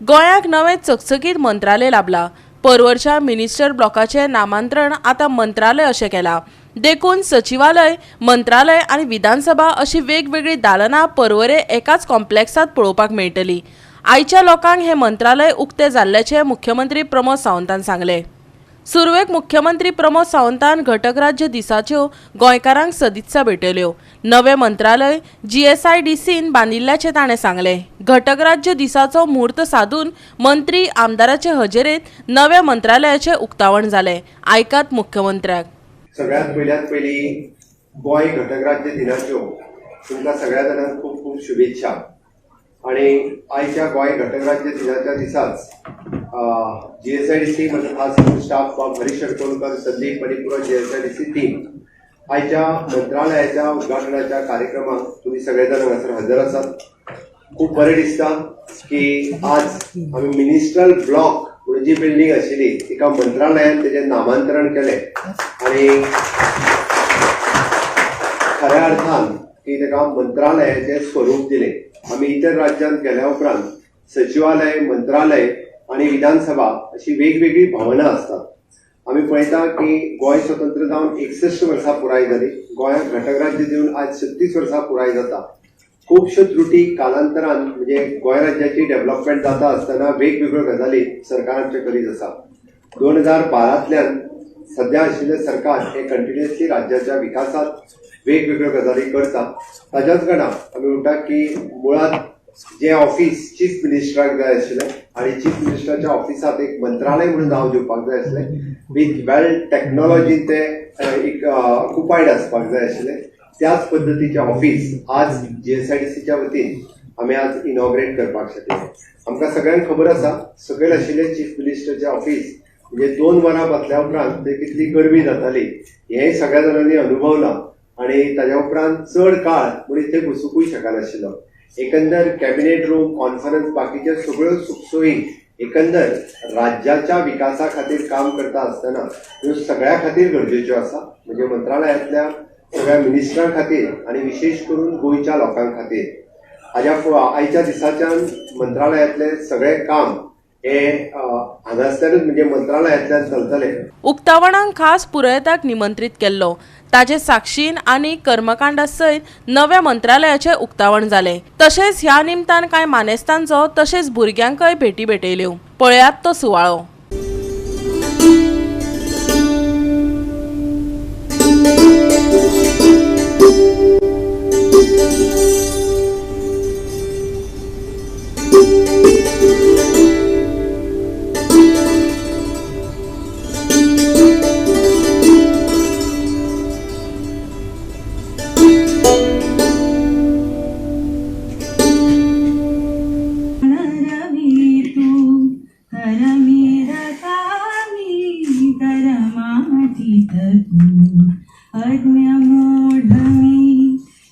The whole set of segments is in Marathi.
गोंयाक नवे चकचकीत मंत्रालय लाभला। परवरच्या मिनिस्टर ब्लॉकाचे नामांतरण आता मंत्रालय अशें केला। देखून सचिवालय, मंत्रालय आणि विधानसभा अशी वेगवेगळी दालनां परवरे एकाच कॉम्प्लेक्सात पळोवपाक मेळटली। आयच्या लोकांक हे मंत्रालय उक्ते जाल्ल्याचे मुख्यमंत्री प्रमोद सावंतान सांगले। सुरवेक मुख्यमंत्री प्रमोद सावंतान घटक राज्य दिसाच्यो गोंयकारांक सदिच्छा भेटयल्यो। नवे मंत्रालय GSIDCन बांदिल्ल्याचे ताणें सांगले। घटक राज्य दिसाचो मुहूर्त साधून मंत्री आमदाराचे हजेरेत नव्या मंत्रालयाचे उक्तावण जाले। आयकात मुख्यमंत्र्याक। सगळ्यात पयली गोंय घटक राज्य दिनाच्यो तुमकां सगळ्या जाणांक खूब खूब शुभेच्छा। आणि आयच्या गोंय घटक राज्य दिनाच्या दिसाच GSIDC म्हणजे खास स्टाफ हरीश अडकोणकर, संदीप आणि पुरो GSIDC टीम आयच्या मंत्रालयाच्या उद्घाटनाच्या कार्यक्रमाक तुम्ही सगळे जण हांगासर हजर आसात। खूप बरें दिसता की आज आम्ही मिनिस्ट्रल ब्लॉक म्हणून जी बिल्डिंग आशिल्ली एका मंत्रालयात तेजें नामांतरण केले आणि खऱ्या अर्थान की तेका मंत्रालयाचे स्वरूप दिले। आम्ही इतर राज्यांत गेल्या उपरांत सचिवालय, मंत्रालय आणि विधानसभा अशी वेगवेगळी भवनां असतात। आम्ही पळयता की गोंय स्वतंत्र जावन 61 वर्सां पुराय जाली। गोंयाक घटक राज्य दिवन आज 36 वर्सां पुराय जाता। खूपश्यो त्रुटी कालांतरान म्हणजे गोंय राज्याची डेव्हलपमेंट जाता आसतना वेगवेगळ्यो गजाली सरकार आमचे करीत आसा। 2012तल्यान सध्या आशिल्ले सरकार हे कंटिन्युअसली राज्याच्या विकासात वेगवेगळ्यो गजाली करता। ताच्याच गणा आम्ही म्हणटा की मुळात जे ऑफिस चीफ मिनिस्टराक जाय आशिल्लें आणि चीफ मिनिस्टराच्या ऑफिसात एक मंत्रालय म्हणून नाव दिवपाक जाय आशिल्लें, विथ वेल टेक्नॉलॉजी ते एक ऑक्युपायड आसपाक जाय आशिल्लें। त्याच पद्धतीचे ऑफिस आज GSIDCच्या वतीन आम्ही आज इनॉग्रेट करपाक शकले। आमकां सगळ्यांक खबर आसा सकयल आशिल्ले चीफ मिनिस्टरचे ऑफिस म्हणजे 2 वरां बसल्या उपरांत ते कितली गर्मी जाताली हेंय सगळ्या जाणांनी अनुभवलां आणि ताच्या उपरांत चड काळ म्हण इथे बसूंकूय शकनाशिल्लो। एकंदर कॅबिनेट रूम, कॉन्फरन्स, बाकीच्या सगळ्यो सुखसोयी एकंदर राज्याच्या विकासा खातीर काम करता आसतना ह्यो सगळ्या खातीर गरजेच्यो आसा। म्हणजे मंत्रालयातल्या सगळ्या मिनिस्टरां खातीर आणि विशेष करून गोंयच्या लोकां खातीर आयच्या दिसाच्यान मंत्रालयातले सगळे काम हे हांगासल्यानूच म्हणजे मंत्रालयातल्यान चलतले। उक्तावणाक खास पुरोहिताक निमंत्रित केल्लो। ताचे साक्षीन आणि कर्मकांडा सयत नव्या मंत्रालयाचे उक्तावण जाले। तशेंच ह्या निमतान कांय मानेस्तांचो तशेंच भुरग्यांकय भेटी भेटयल्यो। पळयात तो सुवाळो।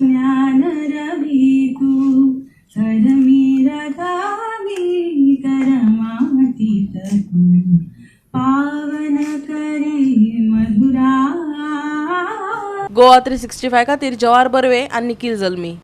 ज्ञान रवी तू करमातीत तू पावन करे मधुरा। गोवा 365 खातीर जवाहर बर्वे आणि निखिल जल्मी।